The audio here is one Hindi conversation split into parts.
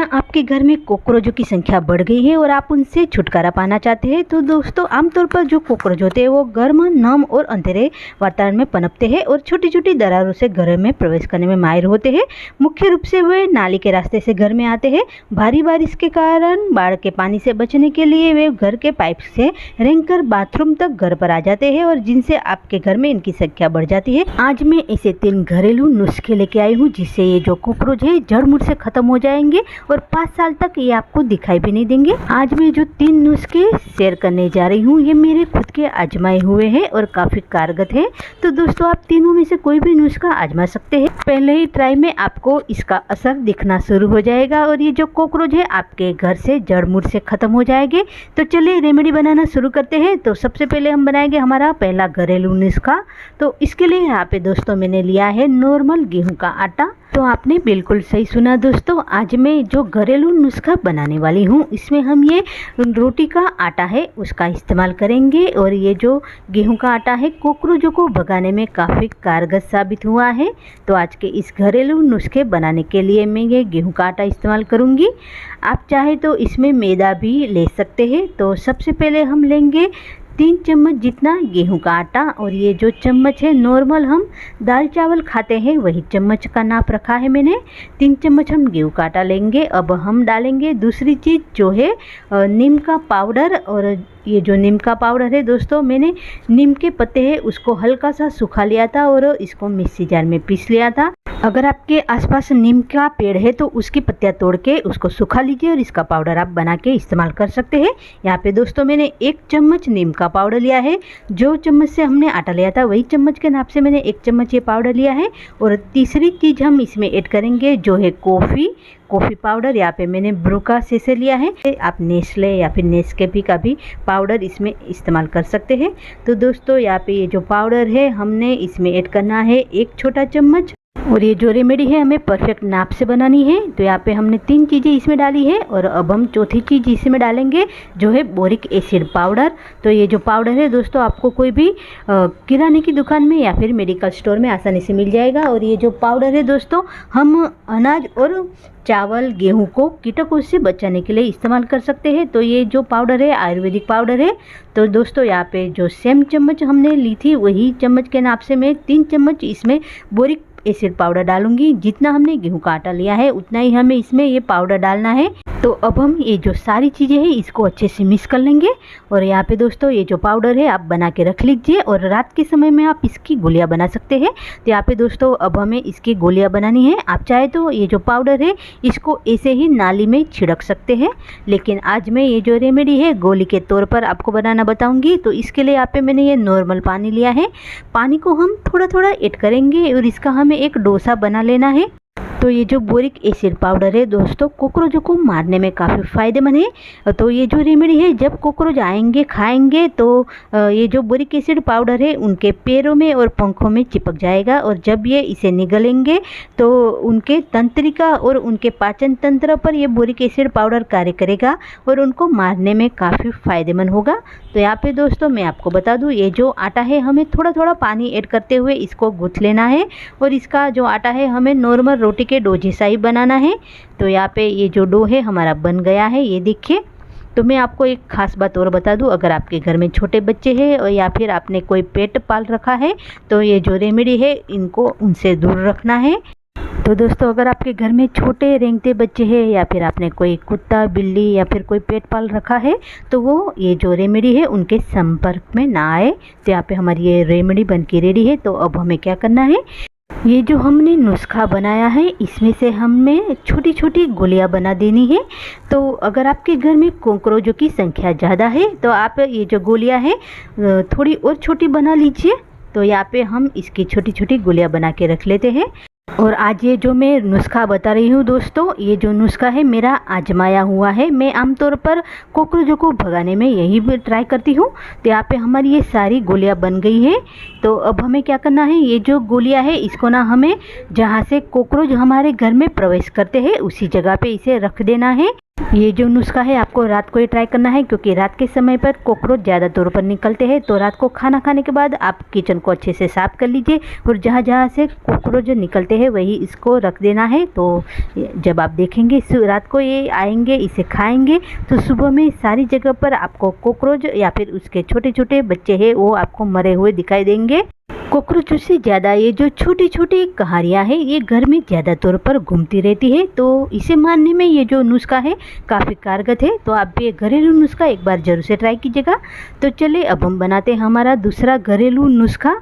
क्या आपके घर में कॉकरोचों की संख्या बढ़ गई है और आप उनसे छुटकारा पाना चाहते हैं? तो दोस्तों आमतौर पर जो कॉकरोच होते हैं वो गर्म, नम और अंधेरे वातावरण में पनपते हैं और छोटी छोटी दरारों से घर में प्रवेश करने में माहिर होते हैं। मुख्य रूप से वे नाली के रास्ते से घर में आते हैं। भारी बारिश के कारण बाढ़ के पानी से बचने के लिए वे घर के पाइप से रेंगकर बाथरूम तक घर पर आ जाते हैं और जिनसे आपके घर में इनकी संख्या बढ़ जाती है। आज मैं ऐसे 3 घरेलू नुस्खे लेके आई हूँ जिससे ये जो कॉकरोच है जड़ मूल से खत्म हो जाएंगे और 5 साल तक ये आपको दिखाई भी नहीं देंगे। आज मैं जो 3 नुस्खे शेयर करने जा रही हूँ ये मेरे खुद के आजमाए हुए हैं और काफ़ी कारगर है। तो दोस्तों आप तीनों में से कोई भी नुस्खा आजमा सकते हैं। पहले ही ट्राई में आपको इसका असर दिखना शुरू हो जाएगा और ये जो कॉकरोच है आपके घर से जड़ मूल से खत्म हो जाएंगे। तो चलिए रेमेडी बनाना शुरू करते हैं। तो सबसे पहले हम बनाएंगे हमारा पहला घरेलू नुस्खा। तो इसके लिए यहाँ पे दोस्तों मैंने लिया है नॉर्मल गेहूं का आटा। तो आपने बिल्कुल सही सुना दोस्तों, आज मैं जो घरेलू नुस्खा बनाने वाली हूँ इसमें हम ये रोटी का आटा है उसका इस्तेमाल करेंगे और ये जो गेहूं का आटा है कॉकरोचों को भगाने में काफ़ी कारगर साबित हुआ है। तो आज के इस घरेलू नुस्खे बनाने के लिए मैं ये गेहूं का आटा इस्तेमाल करूँगी। आप चाहे तो इसमें मैदा भी ले सकते हैं। तो सबसे पहले हम लेंगे 3 चम्मच जितना गेहूं का आटा और ये जो चम्मच है नॉर्मल हम दाल चावल खाते हैं वही चम्मच का नाप रखा है मैंने। 3 चम्मच हम गेहूं का आटा लेंगे। अब हम डालेंगे दूसरी चीज़ जो है नीम का पाउडर। और ये जो नीम का पाउडर है दोस्तों मैंने नीम के पत्ते हैं उसको हल्का सा सुखा लिया था और इसको मिक्सी जार में पीस लिया था। अगर आपके आसपास नीम का पेड़ है तो उसकी पत्तियां तोड़ के उसको सुखा लीजिए और इसका पाउडर आप बना के इस्तेमाल कर सकते हैं। यहाँ पे दोस्तों मैंने 1 चम्मच नीम का पाउडर लिया है। जो चम्मच से हमने आटा लिया था वही चम्मच के नाप से मैंने 1 चम्मच ये पाउडर लिया है। और तीसरी चीज़ हम इसमें ऐड करेंगे जो है कॉफ़ी पाउडर। यहाँ पे मैंने ब्रू का शीशे लिया है। आप नेस्ले या फिर नेस्कैफे का भी पाउडर इसमें इस्तेमाल कर सकते हैं। तो दोस्तों यहाँ पे ये जो पाउडर है हमने इसमें ऐड करना है 1 छोटा चम्मच। और ये जो रेमेडी है हमें परफेक्ट नाप से बनानी है। तो यहाँ पे हमने 3 चीज़ें इसमें डाली है और अब हम चौथी चीज़ इसमें डालेंगे जो है बोरिक एसिड पाउडर। तो ये जो पाउडर है दोस्तों आपको कोई भी किराने की दुकान में या फिर मेडिकल स्टोर में आसानी से मिल जाएगा। और ये जो पाउडर है दोस्तों हम अनाज और चावल गेहूं को कीटकों से बचाने के लिए इस्तेमाल कर सकते हैं। तो ये जो पाउडर है आयुर्वेदिक पाउडर है। तो दोस्तों यहाँ पे जो सेम चम्मच हमने ली थी वही चम्मच के नाप से मैं 3 चम्मच इसमें बोरिक एसिड पाउडर डालूंगी। जितना हमने गेहूं का आटा लिया है उतना ही हमें इसमें ये पाउडर डालना है। तो अब हम ये जो सारी चीज़ें हैं इसको अच्छे से मिक्स कर लेंगे। और यहाँ पे दोस्तों ये जो पाउडर है आप बना के रख लीजिए और रात के समय में आप इसकी गोलियां बना सकते हैं। तो यहाँ पे दोस्तों अब हमें इसकी गोलियां बनानी है। आप चाहे तो ये जो पाउडर है इसको ऐसे ही नाली में छिड़क सकते हैं, लेकिन आज मैं ये जो रेमेडी है गोली के तौर पर आपको बनाना बताऊँगी। तो इसके लिए यहाँ पे मैंने ये नॉर्मल पानी लिया है। पानी को हम थोड़ा थोड़ा ऐड करेंगे और इसका हमें एक डोसा बना लेना है। तो ये जो बोरिक एसिड पाउडर है दोस्तों कॉकरोचों को मारने में काफ़ी फ़ायदेमंद है। तो ये जो रेमेडी है जब कॉकरोच आएंगे खाएंगे तो ये जो बोरिक एसिड पाउडर है उनके पैरों में और पंखों में चिपक जाएगा और जब ये इसे निगलेंगे तो उनके तंत्रिका और उनके पाचन तंत्र पर ये बोरिक एसिड पाउडर कार्य करेगा और उनको मारने में काफ़ी फ़ायदेमंद होगा। तो यहाँ पे दोस्तों मैं आपको बता दूँ ये जो आटा है हमें थोड़ा थोड़ा पानी ऐड करते हुए इसको गूँथ लेना है और इसका जो आटा है हमें नॉर्मल रोटी के डो जैसा ही बनाना है। तो यहाँ पे ये जो डो है हमारा बन गया है, ये देखिए। तो मैं आपको एक ख़ास बात और बता दूं, अगर आपके घर में छोटे बच्चे हैं और या फिर आपने कोई पेट पाल रखा है तो ये जो रेमेडी है इनको उनसे दूर रखना है। तो दोस्तों अगर आपके घर में छोटे रेंगते बच्चे हैं या फिर आपने कोई कुत्ता बिल्ली या फिर कोई पेट पाल रखा है तो वो ये जो रेमेडी है उनके संपर्क में ना आए। तो यहाँ पे हमारी ये रेमेडी बन के रेडी है। तो अब हमें क्या करना है, ये जो हमने नुस्खा बनाया है इसमें से हमें छोटी छोटी गोलियां बना देनी है। तो अगर आपके घर में कॉकरोचों की संख्या ज़्यादा है तो आप ये जो गोलियां है थोड़ी और छोटी बना लीजिए। तो यहाँ पे हम इसकी छोटी छोटी गोलियां बना के रख लेते हैं। और आज ये जो मैं नुस्खा बता रही हूँ दोस्तों ये जो नुस्खा है मेरा आजमाया हुआ है। मैं आमतौर पर कॉकरोचों को भगाने में यही ट्राई करती हूँ। तो यहाँ पे हमारी ये सारी गोलियां बन गई है। तो अब हमें क्या करना है, ये जो गोलियां है इसको ना हमें जहाँ से कॉकरोच हमारे घर में प्रवेश करते हैं उसी जगह पे इसे रख देना है। ये जो नुस्खा है आपको रात को ही ट्राई करना है, क्योंकि रात के समय पर कॉकरोच ज़्यादा तौर पर निकलते हैं। तो रात को खाना खाने के बाद आप किचन को अच्छे से साफ़ कर लीजिए और जहाँ जहाँ से कॉकरोच निकलते हैं वही इसको रख देना है। तो जब आप देखेंगे रात को ये आएंगे, इसे खाएंगे, तो सुबह में सारी जगह पर आपको कॉकरोच या फिर उसके छोटे छोटे बच्चे हैं वो आपको मरे हुए दिखाई देंगे। कॉकरोचों से ज़्यादा ये जो छोटी छोटी कहारियाँ हैं ये घर में ज़्यादा तौर पर घूमती रहती है। तो इसे मारने में ये जो नुस्खा है काफ़ी कारगर है। तो आप भी घरेलू नुस्खा एक बार ज़रूर से ट्राई कीजिएगा। तो चलिए अब हम बनाते हैं हमारा दूसरा घरेलू नुस्खा।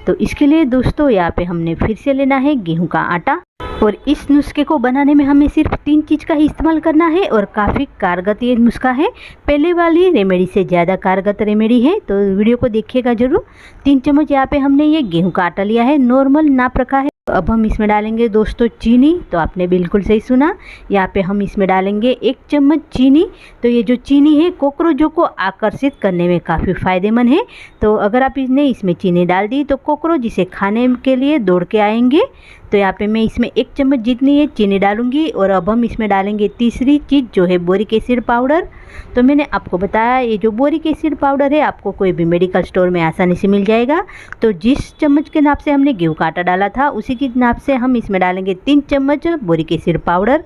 तो इसके लिए दोस्तों यहाँ पे हमने फिर से लेना है गेहूं का आटा, और इस नुस्खे को बनाने में हमें सिर्फ 3 चीज़ का ही इस्तेमाल करना है और काफ़ी कारगर ये नुस्खा है। पहले वाली रेमेडी से ज़्यादा कारगर रेमेडी है, तो वीडियो को देखिएगा ज़रूर। 3 चम्मच यहाँ पे हमने ये गेहूं का आटा लिया है, नॉर्मल नाप रखा है। अब हम इसमें डालेंगे दोस्तों चीनी। तो आपने बिल्कुल सही सुना, यहाँ पे हम इसमें डालेंगे 1 चम्मच चीनी। तो ये जो चीनी है कॉकरोचों को आकर्षित करने में काफ़ी फ़ायदेमंद है। तो अगर आप इसमें चीनी डाल दी तो कॉकरोच इसे खाने के लिए दौड़ के आएंगे। तो यहाँ पे मैं इसमें 1 चम्मच जितनी है चीनी डालूंगी। और अब हम इसमें डालेंगे तीसरी चीज़ जो है बोरिक एसिड पाउडर। तो मैंने आपको बताया ये जो बोरिक एसिड पाउडर है आपको कोई भी मेडिकल स्टोर में आसानी से मिल जाएगा। तो जिस चम्मच के नाप से हमने गेहूं का आटा डाला था उसी की नाप से हम इसमें डालेंगे 3 चम्मच बोरिक एसिड पाउडर।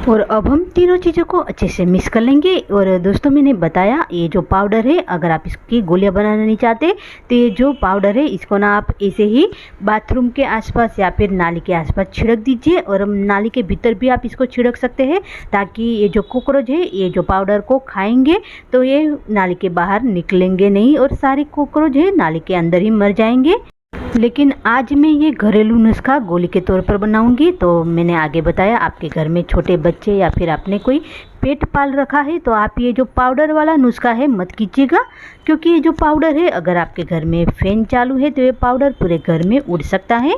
और अब हम तीनों चीज़ों को अच्छे से मिक्स कर लेंगे। और दोस्तों मैंने बताया ये जो पाउडर है अगर आप इसकी गोलियां बनाना नहीं चाहते तो ये जो पाउडर है इसको ना आप ऐसे ही बाथरूम के आसपास या फिर नाली के आसपास छिड़क दीजिए। और नाली के भीतर भी आप इसको छिड़क सकते हैं, ताकि ये जो कॉकरोच है ये जो पाउडर को खाएंगे तो ये नाली के बाहर निकलेंगे नहीं और सारे कॉकरोच है नाली के अंदर ही मर जाएंगे। लेकिन आज मैं ये घरेलू नुस्खा गोली के तौर पर बनाऊंगी। तो मैंने आगे बताया आपके घर में छोटे बच्चे या फिर आपने कोई पेट पाल रखा है तो आप ये जो पाउडर वाला नुस्खा है मत कीजिएगा, क्योंकि ये जो पाउडर है अगर आपके घर में फैन चालू है तो ये पाउडर पूरे घर में उड़ सकता है।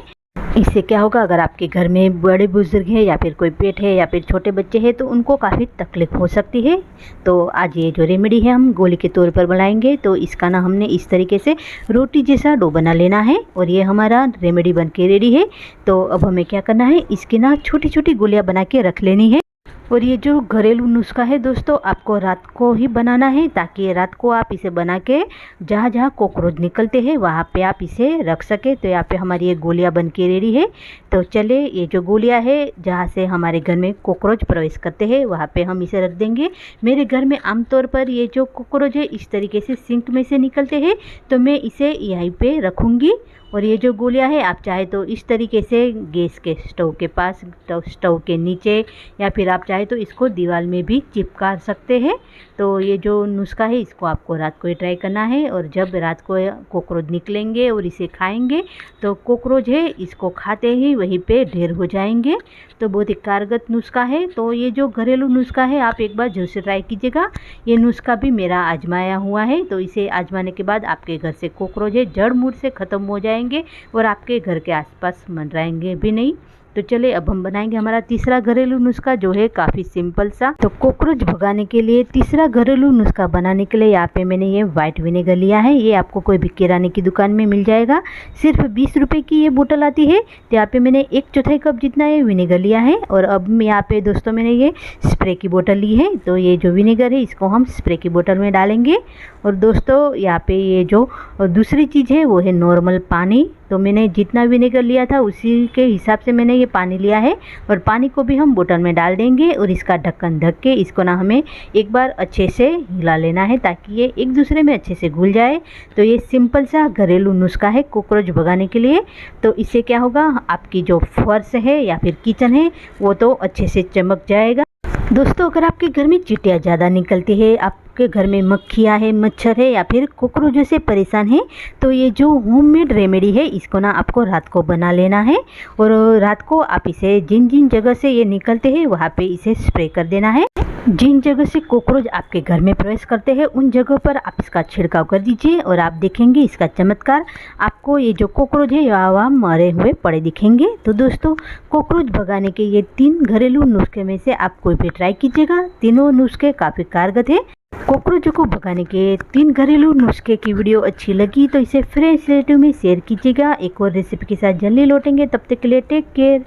इससे क्या होगा, अगर आपके घर में बड़े बुजुर्ग हैं या फिर कोई पेट है या फिर छोटे बच्चे हैं तो उनको काफ़ी तकलीफ हो सकती है। तो आज ये जो रेमेडी है हम गोली के तौर पर बनाएंगे। तो इसका ना हमने इस तरीके से रोटी जैसा डो बना लेना है और ये हमारा रेमेडी बन के रेडी है। तो अब हमें क्या करना है, इसकी ना छोटी छोटी गोलियां बना के रख लेनी है। और ये जो घरेलू नुस्खा है दोस्तों आपको रात को ही बनाना है, ताकि रात को आप इसे बना के जहाँ जहाँ कॉकरोच निकलते हैं वहाँ पे आप इसे रख सके। तो यहाँ पे हमारी ये गोलियाँ बन के रेडी है। तो चले ये जो गोलियाँ है जहाँ से हमारे घर में कॉकरोच प्रवेश करते हैं वहाँ पे हम इसे रख देंगे। मेरे घर में आमतौर पर ये जो कॉकरोच है इस तरीके से सिंक में से निकलते हैं, तो मैं इसे यहीं पे रखूँगी। और ये जो गोलियां है आप चाहे तो इस तरीके से गैस के स्टोव के पास, स्टोव के नीचे, या फिर आप चाहे तो इसको दीवार में भी चिपका सकते हैं। तो ये जो नुस्खा है इसको आपको रात को ही ट्राई करना है। और जब रात को कॉकरोच निकलेंगे और इसे खाएंगे तो कॉकरोच है इसको खाते ही वहीं पे ढेर हो जाएंगे। तो बहुत ही कारगर नुस्खा है। तो ये जो घरेलू नुस्खा है आप एक बार जरूर से ट्राई कीजिएगा। ये नुस्खा भी मेरा आजमाया हुआ है। तो इसे आजमाने के बाद आपके घर से कॉकरोच है जड़ मूड से ख़त्म हो जाएंगे और आपके घर के आसपास मंडराएंगे भी नहीं। तो चले अब हम बनाएंगे हमारा तीसरा घरेलू नुस्खा जो है काफ़ी सिंपल सा। तो कॉकरोच भगाने के लिए तीसरा घरेलू नुस्खा बनाने के लिए यहाँ पे मैंने ये वाइट विनेगर लिया है। ये आपको कोई भी किराने की दुकान में मिल जाएगा, सिर्फ 20 रुपये की ये बोतल आती है। तो यहाँ पे मैंने 1/4 कप जितना ये विनेगर लिया है। और अब यहाँ पे दोस्तों मैंने ये स्प्रे की बोतल ली है। तो ये जो विनेगर है इसको हम स्प्रे की बोतल में डालेंगे। और दोस्तों यहाँ पे ये जो दूसरी चीज़ है वो है नॉर्मल पानी। तो मैंने जितना विनेगर लिया था उसी के हिसाब से मैंने ये पानी लिया है। और पानी को भी हम बोतल में डाल देंगे और इसका ढक्कन ढक के इसको ना हमें एक बार अच्छे से हिला लेना है, ताकि ये एक दूसरे में अच्छे से घुल जाए। तो ये सिंपल सा घरेलू नुस्खा है कॉकरोच भगाने के लिए। तो इससे क्या होगा, आपकी जो फर्श है या फिर किचन है वो तो अच्छे से चमक जाएगा। दोस्तों अगर आपके घर में चींटियाँ ज़्यादा निकलती है, आपके घर में मक्खियाँ है, मच्छर है या फिर कॉकरोचों से परेशान है, तो ये जो होममेड रेमेडी है इसको ना आपको रात को बना लेना है। और रात को आप इसे जिन जिन जगह से ये निकलते हैं वहाँ पे इसे स्प्रे कर देना है। जिन जगह से कॉकरोच आपके घर में प्रवेश करते हैं उन जगहों पर आप इसका छिड़काव कर दीजिए और आप देखेंगे इसका चमत्कार। आपको ये जो कॉकरोच है वहाँ मरे हुए पड़े दिखेंगे। तो दोस्तों कॉकरोच भगाने के ये 3 घरेलू नुस्खे में से आप कोई भी ट्राई कीजिएगा। तीनों नुस्खे काफ़ी कारगर है। कॉकरोचों को भगाने के 3 घरेलू नुस्खे की वीडियो अच्छी लगी तो इसे फ्रेंड्स रिलेटिव में शेयर कीजिएगा। एक और रेसिपी के साथ जल्दी लौटेंगे, तब तक के लिए टेक केयर।